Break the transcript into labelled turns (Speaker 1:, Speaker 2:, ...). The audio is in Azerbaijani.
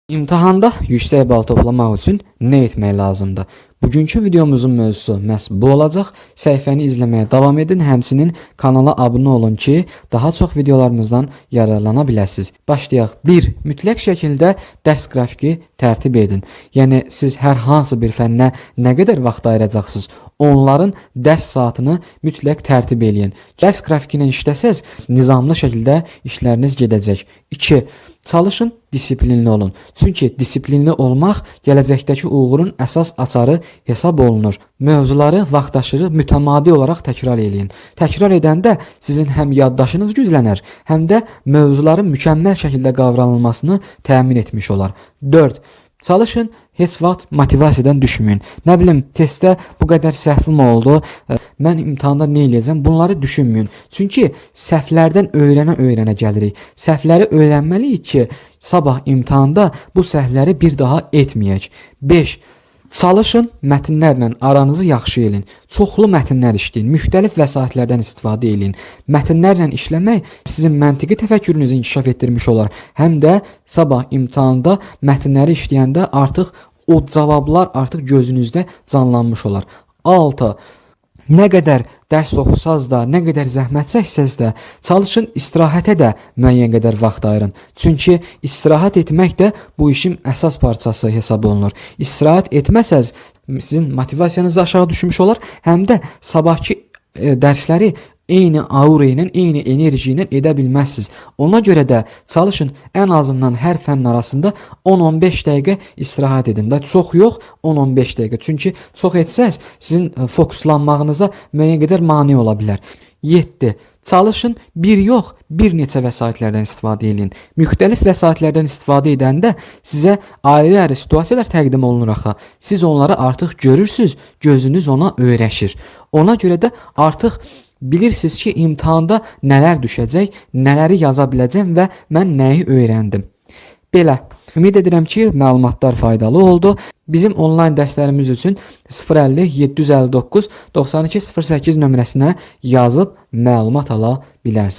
Speaker 1: İmtahanda yüksək bal toplamaq üçün nə etmək lazımdır? Bugünkü videomuzun mövzusu məhz bu olacaq. Səhifəni izləməyə davam edin. Həmçinin kanala abunə olun ki, daha çox videolarımızdan yararlana biləsiniz. Başlayaq. 1. Mütləq şəkildə dərs qrafiki tərtib edin. Yəni siz hər hansı bir fənnə nə qədər vaxt ayıracaqsınız? Onların dərs saatını mütləq tərtib edin. Dərs qrafiki ilə işləsəz, nizamlı şəkildə işləriniz gedəcək. 2. Çalışın, disiplinli olun. Çünki disiplinli olmaq gələcəkdəki uğurun əsas açarı hesab olunur. Mövzuları, vaxtaşırı mütəmadi olaraq təkrar edin. Təkrar edəndə sizin həm yaddaşınız güclənər, həm də mövzuların mükəmməl şəkildə qavranılmasını təmin etmiş olar. 4. Çalışın, heç vaxt motivasiyadan düşməyin. Nə bilim, testdə bu qədər səhvim oldu, mən imtahanda nə eləyəcəm? Bunları düşünməyin. Çünki səhvlərdən öyrənə gəlirik. Səhvləri öyrənməliyik ki, sabah imtahanda bu səhvləri bir daha etməyək. 5. Çalışın, mətnlərlə aranızı yaxşı edin. Çoxlu mətnlər işləyin, müxtəlif vəsaitlərdən istifadə edin. Mətnlərlə işləmək sizin məntiqi təfəkkürünüzü inkişaf etdirmiş olar. Həm də sabah imtahanda mətnləri işləyəndə artıq o cavablar artıq gözünüzdə canlanmış olar. 6. Nə qədər dərs oxusaz da, nə qədər zəhmət çəksəz də, çalışın istirahətə də müəyyən qədər vaxt ayırın. Çünki istirahət etmək də bu işin əsas parçası hesab olunur. İstirahət etməsəz, sizin motivasiyanız da aşağı düşmüş olar, həm də sabahki dərsləri eyni aura ilə, eyni enerji ilə edə bilməzsiniz. Ona görə də çalışın, ən azından hər fənn arasında 10-15 dəqiqə istirahət edin. Da çox yox, 10-15 dəqiqə. Çünki çox etsəz, sizin fokuslanmağınıza müəyyən qədər mane ola bilər. 7. Çalışın, bir yox, bir neçə vəsaitlərdən istifadə edin. Müxtəlif vəsaitlərdən istifadə edəndə sizə ayrı-ayrı situasiyalar təqdim olunur axı. Siz onları artıq görürsünüz, gözünüz ona öyrəşir. Ona görə də artıq bilirsiniz ki, imtahanda nələr düşəcək, nələri yaza biləcəm və mən nəyi öyrəndim. Belə. Ümid edirəm ki, məlumatlar faydalı oldu. Bizim onlayn dərslərimiz üçün 050 759 92 08 nömrəsinə yazıb məlumat ala bilərsiniz.